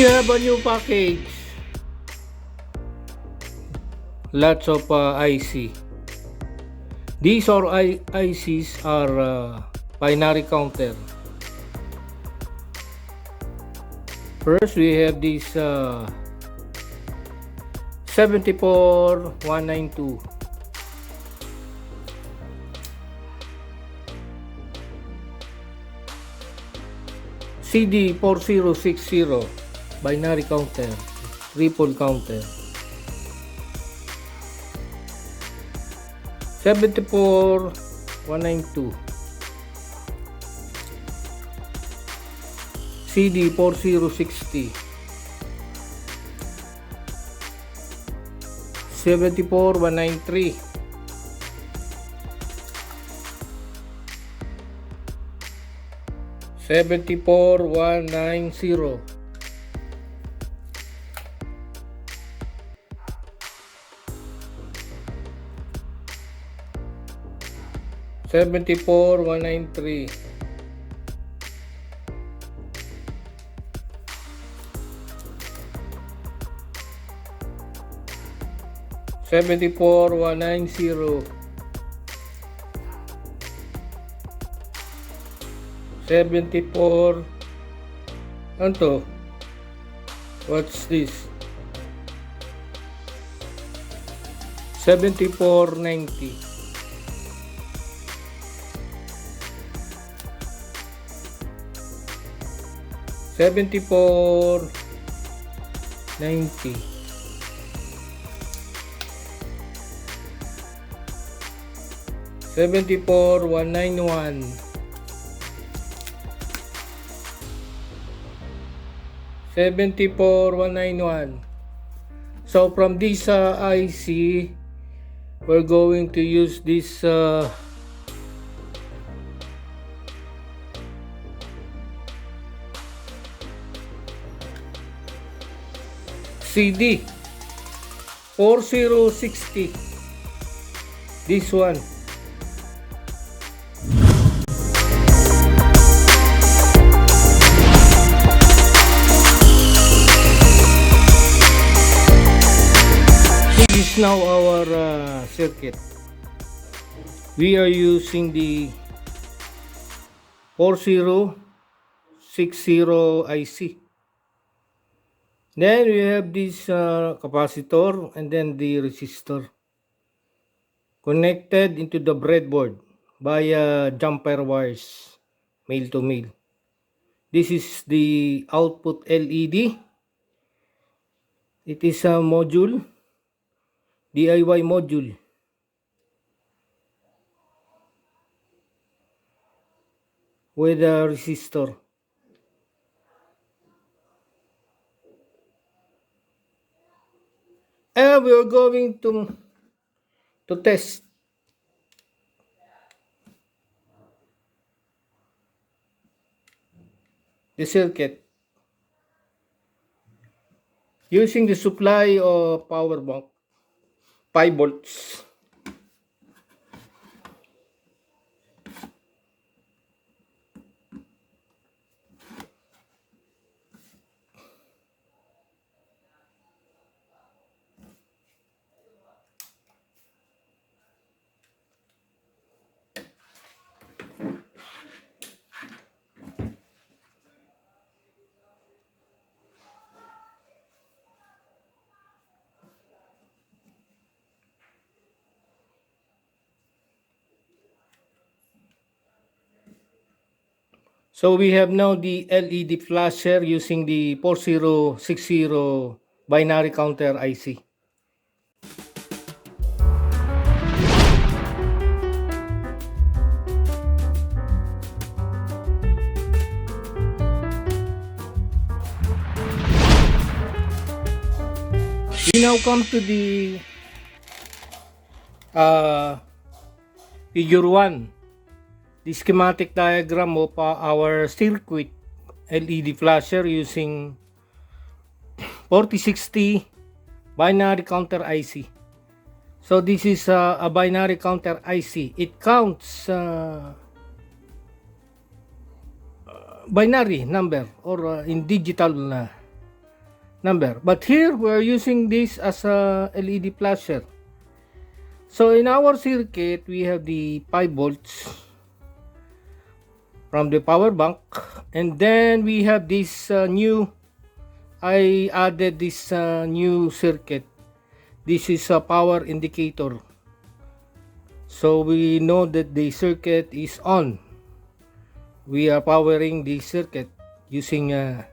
have a new package. Lots of IC. These are ICs are binary counter. First, we have this 74192. CD4060 binary counter, triple counter. 74192 CD4060 74193 74190 74193 74190 74 ano? What's this? 7490 7490 74191 74191. So from this IC, we're going to use this CD 4060. This one. This is now our circuit. We are using the 4060 IC. Then we have this capacitor and then the resistor connected into the breadboard via jumper wires, male to male. This is the output LED. It is a module, DIY module. With a resistor. And we are going to test the circuit using the supply of power bank 5 volts. So we have now the LED flasher using the 4060 binary counter IC. We now come to the figure 1. The schematic diagram of our circuit LED flasher using 4060 binary counter IC. So this is a binary counter IC. It counts binary number or in digital number. But here we're using this as a LED flasher. So in our circuit, we have the 5 volts from the power bank, and then we have this I added this new circuit. This is a power indicator, so we know that the circuit is on. We are powering the circuit using an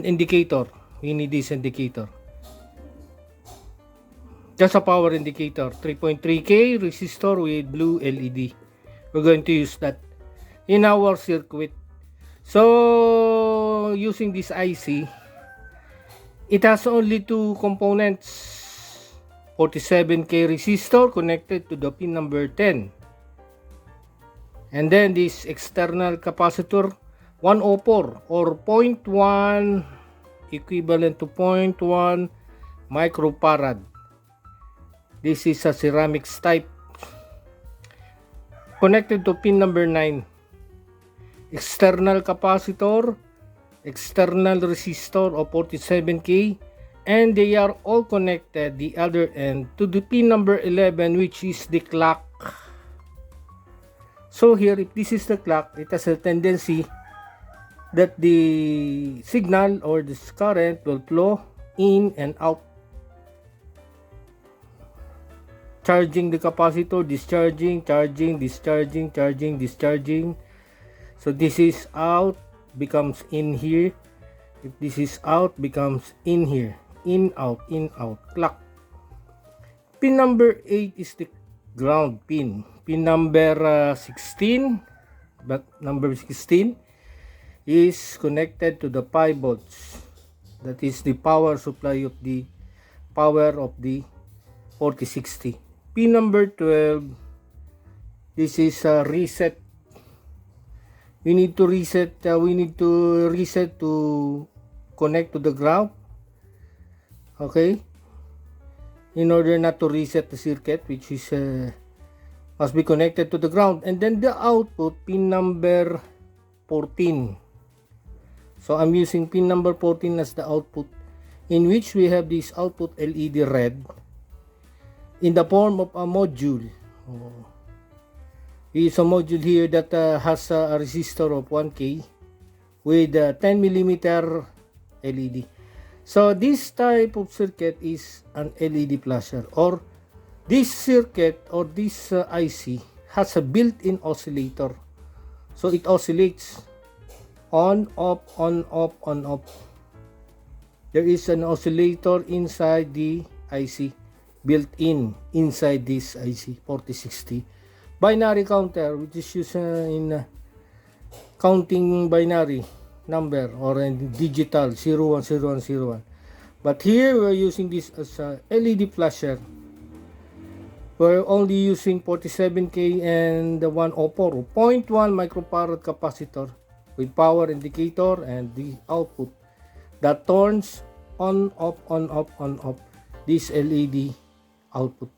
indicator. We need this indicator. Just a power indicator, 3.3K resistor with blue LED. We're going to use that in our circuit. So using this IC, it has only two components: 47K resistor connected to the pin number 10, and then this external capacitor 104 or 0.1, equivalent to 0.1 microfarad. This is a ceramics type, connected to pin number 9. External capacitor, external resistor of 47K, and they are all connected the other end to the pin number 11, which is the clock. So here, if this is the clock, it has a tendency that the signal or this current will flow in and out, charging the capacitor, discharging, charging, discharging, charging, discharging. So this is out, becomes in here. If this is out, becomes in here. In, out, clock. Pin number 8 is the ground pin. Pin number 16, but number 16 is connected to the 5 volts. That is the power supply of the power of the 4060. Pin number 12, this is a reset. We need to reset to connect to the ground. Okay, in order not to reset the circuit, which is must be connected to the ground. And then the output, pin number 14. So I'm using pin number 14 as the output, in which we have this output LED red in the form of a module. Is a module here that has a resistor of 1K with 10mm LED. So this type of circuit is an LED flasher, or this circuit or this IC has a built-in oscillator. So it oscillates on, off, on, off, on, off. There is an oscillator inside the IC, built-in inside this IC 4060. Binary counter, which is used in counting binary number or in digital 010101. But here we're using this as a LED flasher. We're only using 47K and the 104 0.1 microfarad capacitor with power indicator and the output that turns on, off, on, off, on, off this LED output.